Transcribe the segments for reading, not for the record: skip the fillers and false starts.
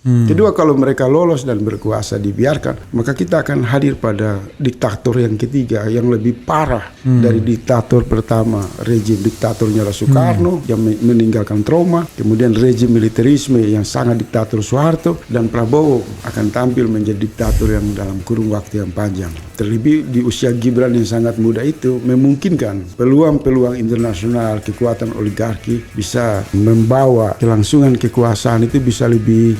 Kedua, kalau mereka lolos dan berkuasa dibiarkan, maka kita akan hadir pada diktator yang ketiga yang lebih parah dari diktator pertama, rejim diktatornya Soekarno yang meninggalkan trauma, kemudian rejim militerisme yang sangat diktator Soeharto, dan Prabowo akan tampil menjadi diktator yang dalam kurun waktu yang panjang. Terlebih di usia Gibran yang sangat muda itu memungkinkan peluang-peluang internasional, kekuatan oligarki bisa membawa kelangsungan kekuasaan itu bisa lebih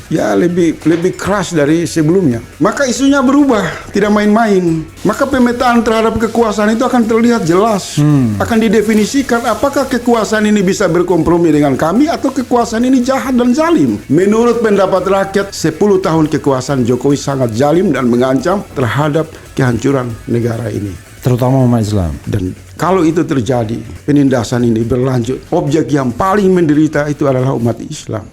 keras dari sebelumnya. Maka isunya berubah, tidak main-main. Maka pemetaan terhadap kekuasaan itu akan terlihat jelas. Akan didefinisikan apakah kekuasaan ini bisa berkompromi dengan kami atau kekuasaan ini jahat dan zalim. Menurut pendapat rakyat, 10 tahun kekuasaan Jokowi sangat zalim dan mengancam terhadap kehancuran negara ini, terutama umat Islam. Dan kalau itu terjadi, penindasan ini berlanjut, objek yang paling menderita itu adalah umat Islam.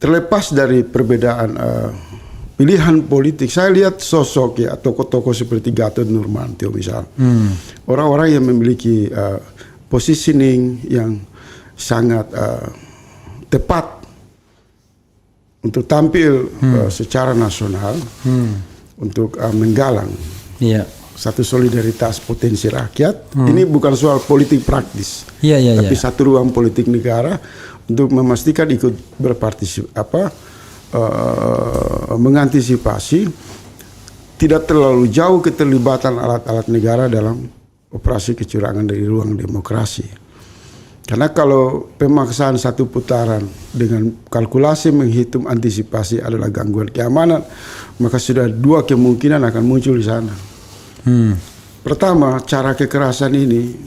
Terlepas dari perbedaan pilihan politik, saya lihat sosok ya tokoh-tokoh seperti Gatot Nurmantio misal, orang-orang yang memiliki positioning yang sangat tepat untuk tampil secara nasional, untuk menggalang satu solidaritas potensi rakyat. Ini bukan soal politik praktis, tapi satu ruang politik negara untuk memastikan ikut mengantisipasi tidak terlalu jauh keterlibatan alat-alat negara dalam operasi kecurangan dari ruang demokrasi. Karena kalau pemaksaan satu putaran dengan kalkulasi menghitung antisipasi adalah gangguan keamanan, maka sudah dua kemungkinan akan muncul di sana. Pertama, cara kekerasan ini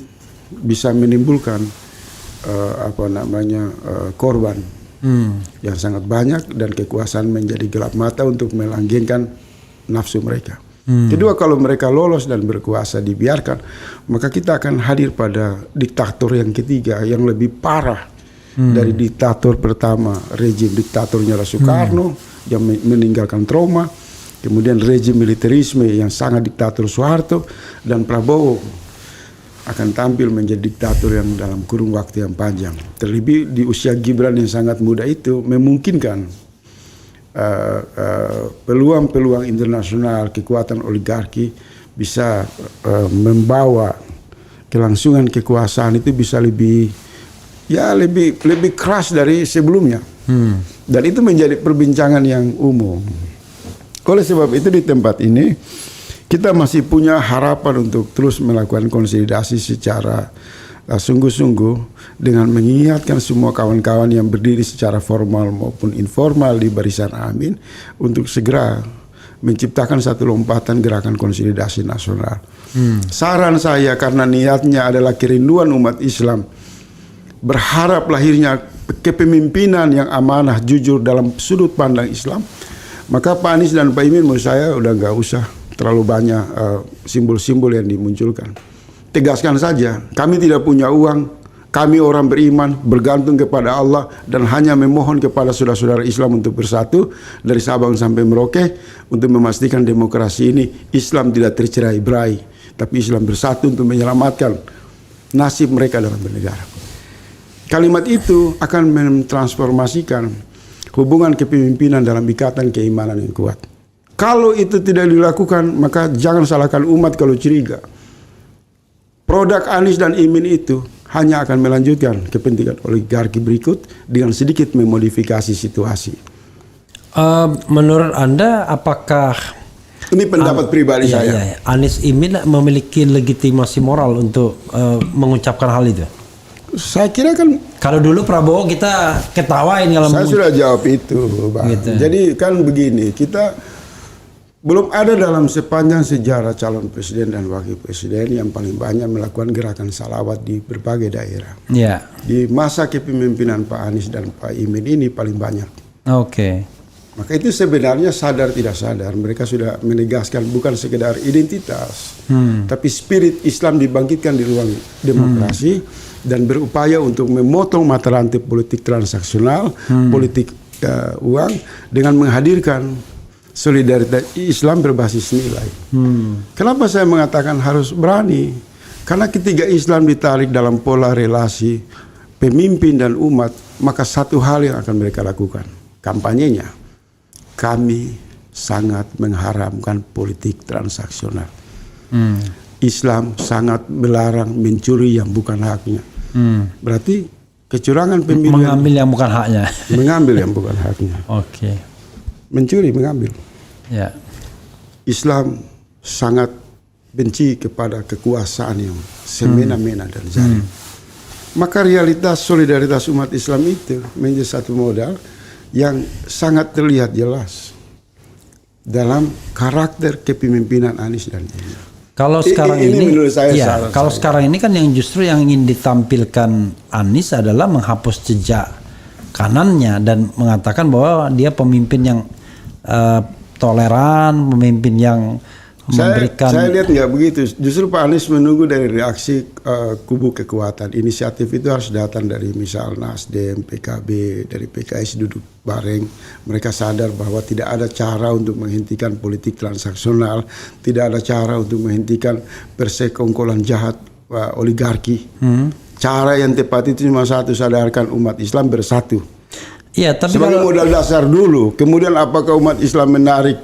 bisa menimbulkan korban yang sangat banyak dan kekuasaan menjadi gelap mata untuk melanggengkan nafsu mereka. Kedua, kalau mereka lolos dan berkuasa dibiarkan, maka kita akan hadir pada diktator yang ketiga yang lebih parah dari diktator pertama, rejim diktatornya Soekarno yang meninggalkan trauma, kemudian rejim militerisme yang sangat diktator Soeharto, dan Prabowo akan tampil menjadi diktator yang dalam kurun waktu yang panjang. Terlebih di usia Gibran yang sangat muda itu memungkinkan peluang-peluang internasional, kekuatan oligarki bisa membawa kelangsungan kekuasaan itu bisa lebih keras dari sebelumnya. Dan itu menjadi perbincangan yang umum. Oleh sebab itu di tempat ini kita masih punya harapan untuk terus melakukan konsolidasi secara sungguh-sungguh dengan mengingatkan semua kawan-kawan yang berdiri secara formal maupun informal di barisan Amin untuk segera menciptakan satu lompatan gerakan konsolidasi nasional. Saran saya, karena niatnya adalah kerinduan umat Islam, berharap lahirnya kepemimpinan yang amanah, jujur dalam sudut pandang Islam, maka Pak Anies dan Pak Imin menurut saya udah nggak usah terlalu banyak simbol-simbol yang dimunculkan. Tegaskan saja, kami tidak punya uang, kami orang beriman, bergantung kepada Allah dan hanya memohon kepada saudara-saudara Islam untuk bersatu dari Sabang sampai Merauke untuk memastikan demokrasi ini Islam tidak tercerai-berai, tapi Islam bersatu untuk menyelamatkan nasib mereka dalam bernegara. Kalimat itu akan mentransformasikan hubungan kepemimpinan dalam ikatan keimanan yang kuat. Kalau itu tidak dilakukan, maka jangan salahkan umat kalau curiga. Produk Anies dan Imin itu hanya akan melanjutkan kepentingan oligarki berikut dengan sedikit memodifikasi situasi. Menurut Anda apakah ini pendapat pribadi saya? Anies Imin memiliki legitimasi moral untuk mengucapkan hal itu? Saya kira kan kalau dulu Prabowo kita ketawain kalau saya sudah jawab itu, Bang. Gitu. Jadi kan begini, kita belum ada dalam sepanjang sejarah calon presiden dan wakil presiden yang paling banyak melakukan gerakan salawat di berbagai daerah. Ya. Di masa kepemimpinan Pak Anies dan Pak Imin ini paling banyak. Oke. Maka itu sebenarnya sadar tidak sadar mereka sudah menegaskan bukan sekedar identitas, tapi spirit Islam dibangkitkan di ruang demokrasi dan berupaya untuk memotong mata rantai politik transaksional, politik uang dengan menghadirkan solidaritas Islam berbasis nilai. Kenapa saya mengatakan harus berani? Karena ketika Islam ditarik dalam pola relasi pemimpin dan umat, maka satu hal yang akan mereka lakukan, kampanyenya. Kami sangat mengharamkan politik transaksional. Islam sangat melarang mencuri yang bukan haknya. Berarti kecurangan pemilu mengambil yang bukan haknya. Mengambil yang bukan haknya. Oke. Mencuri, mengambil. Ya. Islam sangat benci kepada kekuasaan yang semena-mena dan zalim. Maka realitas solidaritas umat Islam itu menjadi satu modal yang sangat terlihat jelas dalam karakter kepemimpinan Anies dan Imin. Kalau sekarang ini menurut saya, ya, kalau sekarang ini kan yang justru yang ingin ditampilkan Anies adalah menghapus jejak kanannya dan mengatakan bahwa dia pemimpin yang toleran, pemimpin yang memberikan. Saya lihat nggak begitu. Justru Pak Anies menunggu dari reaksi kubu kekuatan. Inisiatif itu harus datang dari misal Nasdem, PKB, dari PKS duduk bareng. Mereka sadar bahwa tidak ada cara untuk menghentikan politik transaksional, tidak ada cara untuk menghentikan persekongkolan jahat oligarki. Cara yang tepat itu cuma satu, sadarkan umat Islam bersatu. Ya, tapi sebagai modal dasar dulu. Kemudian apakah umat Islam menarik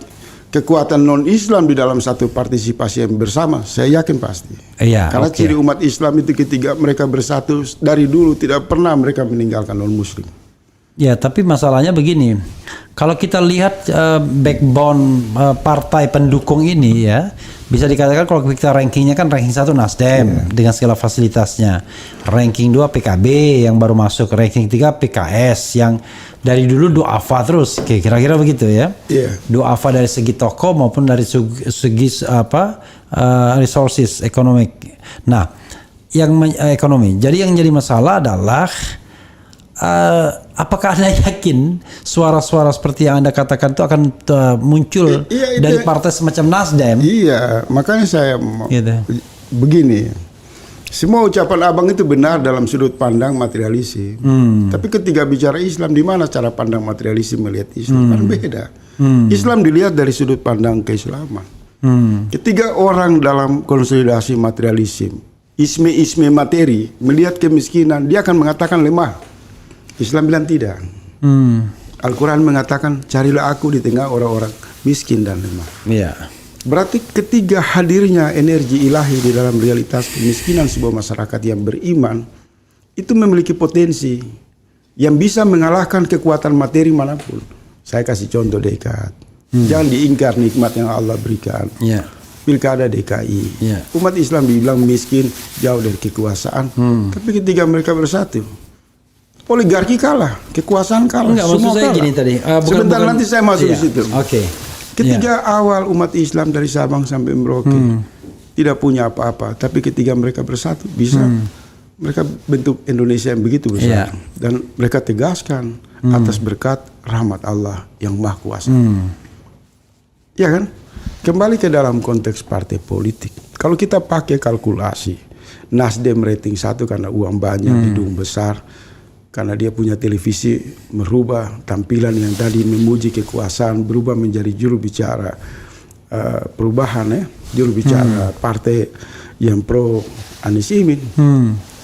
kekuatan non-Islam di dalam satu partisipasi yang bersama? Saya yakin pasti. Iya, karena ciri umat Islam itu ketika mereka bersatu dari dulu tidak pernah mereka meninggalkan non-Muslim. Ya, tapi masalahnya begini. Kalau kita lihat backbone partai pendukung ini ya, bisa dikatakan kalau kita rankingnya kan ranking 1 Nasdem dengan segala fasilitasnya. Ranking 2 PKB yang baru masuk, ranking 3 PKS yang dari dulu duafa terus, kira-kira begitu ya. Duafa dari segi tokoh maupun dari segi resources ekonomi. Nah, yang ekonomi. Jadi yang jadi masalah adalah apakah Anda yakin suara-suara seperti yang Anda katakan itu akan muncul dari partai semacam Nasdem? Iya, makanya saya begini. Semua ucapan abang itu benar dalam sudut pandang materialisme. Tapi ketika bicara Islam, di mana cara pandang materialisme melihat Islam? Kan beda. Islam dilihat dari sudut pandang keislaman. Ketika orang dalam konsolidasi materialisme, isme materi, melihat kemiskinan, dia akan mengatakan lemah. Islam bilang tidak. Al-Quran mengatakan carilah aku di tengah orang-orang miskin dan lemah. Berarti ketiga hadirnya energi ilahi di dalam realitas kemiskinan sebuah masyarakat yang beriman itu memiliki potensi yang bisa mengalahkan kekuatan materi manapun. Saya kasih contoh dekat. Jangan diingkar nikmat yang Allah berikan. Pilkada DKI. Umat Islam dibilang miskin, jauh dari kekuasaan. Tapi ketika mereka bersatu, oligarki kalah, kekuasaan kalah. Semua kalah. Gini tadi. Sebentar nanti saya masuk di situ. Oke. Ketika awal umat Islam dari Sabang sampai Merauke tidak punya apa-apa, tapi ketika mereka bersatu bisa mereka bentuk Indonesia yang begitu besar dan mereka tegaskan atas berkat rahmat Allah yang Maha Kuasa. Ya kan? Kembali ke dalam konteks partai politik. Kalau kita pakai kalkulasi, Nasdem rating 1 karena uang banyak, gedung besar, karena dia punya televisi, merubah tampilan yang tadi memuji kekuasaan, berubah menjadi juru bicara perubahan ya, juru bicara partai yang pro Anies Imin.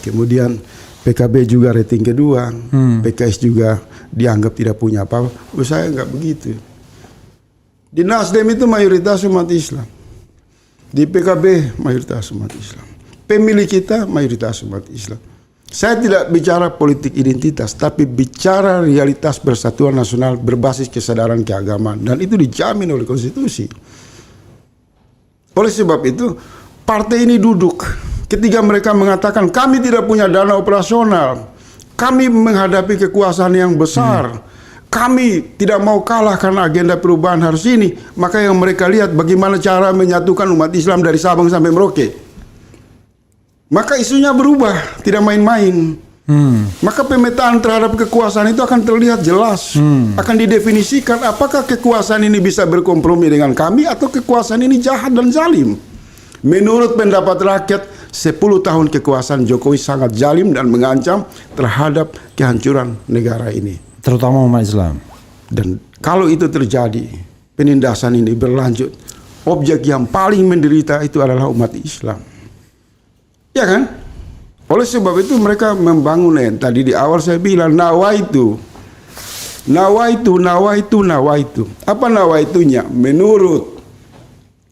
Kemudian PKB juga rating kedua, PKS juga dianggap tidak punya apa-apa. Saya nggak begitu. Di Nasdem itu mayoritas umat Islam, di PKB mayoritas umat Islam, pemilih kita mayoritas umat Islam. Saya tidak bicara politik identitas, tapi bicara realitas persatuan nasional berbasis kesadaran keagamaan. Dan itu dijamin oleh konstitusi. Oleh sebab itu, partai ini duduk ketika mereka mengatakan kami tidak punya dana operasional, kami menghadapi kekuasaan yang besar, kami tidak mau kalah karena agenda perubahan harus ini. Maka yang mereka lihat bagaimana cara menyatukan umat Islam dari Sabang sampai Merauke. Maka isunya berubah, tidak main-main. Maka pemetaan terhadap kekuasaan itu akan terlihat jelas. Akan didefinisikan apakah kekuasaan ini bisa berkompromi dengan kami atau kekuasaan ini jahat dan zalim. Menurut pendapat rakyat, 10 tahun kekuasaan Jokowi sangat zalim dan mengancam terhadap kehancuran negara ini. Terutama umat Islam. Dan kalau itu terjadi, penindasan ini berlanjut, objek yang paling menderita itu adalah umat Islam. Ya kan? Oleh sebab itu mereka membangun tadi di awal saya bilang nawaitu. Apa nawaitunya? Menurut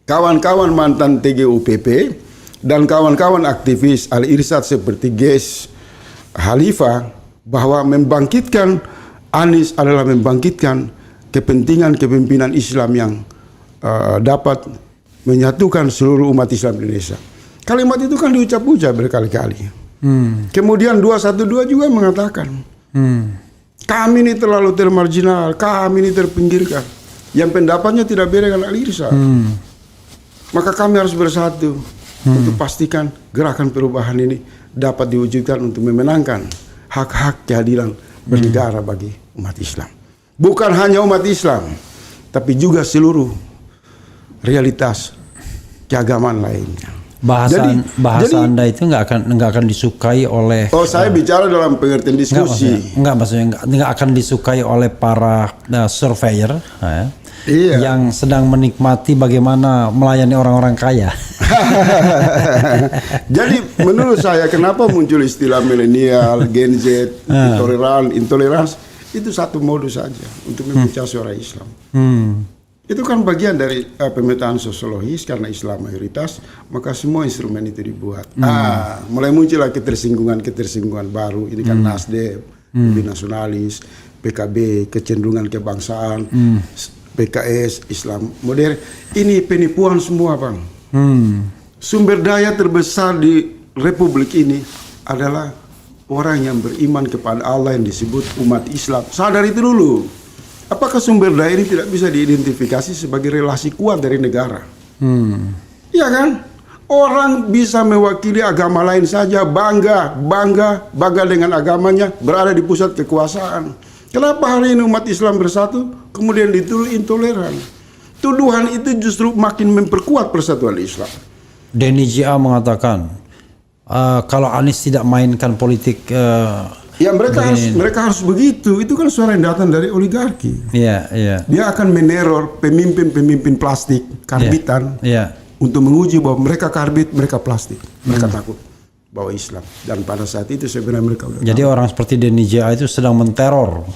kawan-kawan mantan TGUPP dan kawan-kawan aktivis Al-Irsyad seperti Ges Khalifah, bahwa membangkitkan Anies adalah membangkitkan kepentingan kepemimpinan Islam yang dapat menyatukan seluruh umat Islam Indonesia. Kalimat itu kan diucap-ucap berkali-kali. Kemudian 212 juga mengatakan, kami ini terlalu termarginal, kami ini terpinggirkan. Yang pendapatnya tidak beda dengan Al-Irsyad. Maka kami harus bersatu untuk pastikan gerakan perubahan ini dapat diwujudkan untuk memenangkan hak-hak keadilan bernegara bagi umat Islam. Bukan hanya umat Islam, tapi juga seluruh realitas keagamaan lainnya. Bahasa Jadi, Anda itu nggak akan disukai oleh. Oh, saya bicara dalam pengertian diskusi. Maksudnya nggak akan disukai oleh para surveyor yang sedang menikmati bagaimana melayani orang-orang kaya. Jadi menurut saya kenapa muncul istilah milenial, Gen Z, intoleransi itu satu modus saja untuk memecah suara Islam. Itu kan bagian dari pemetaan sosiologis, karena Islam mayoritas, maka semua instrumen itu dibuat. Mulai muncullah ketersinggungan baru. Ini kan Nasdem, lebih nasionalis, PKB, kecenderungan kebangsaan, PKS, Islam modern. Ini penipuan semua, Bang. Sumber daya terbesar di Republik ini adalah orang yang beriman kepada Allah yang disebut umat Islam. Sadar itu dulu. Apakah sumber daya ini tidak bisa diidentifikasi sebagai relasi kuat dari negara? Iya kan? Orang bisa mewakili agama lain saja, bangga dengan agamanya, berada di pusat kekuasaan. Kenapa hari ini umat Islam bersatu, kemudian dituduh intoleran? Tuduhan itu justru makin memperkuat persatuan Islam. Denny J.A. mengatakan, kalau Anies tidak mainkan politik ya mereka harus begitu. Itu kan suara yang datang dari oligarki. Iya. Dia akan meneror pemimpin plastik karbitan untuk menguji bahwa mereka karbit, mereka plastik. Mereka takut bahwa Islam. Dan pada saat itu sebenarnya mereka udah jadi tahu. Orang seperti Denny J.A. itu sedang menteror.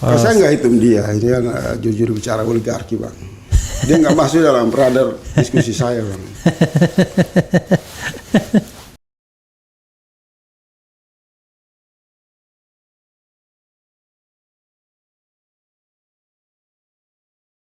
Saya nggak hitung dia. Dia jujur bicara oligarki, Bang. Dia nggak masuk dalam radar diskusi saya, Bang.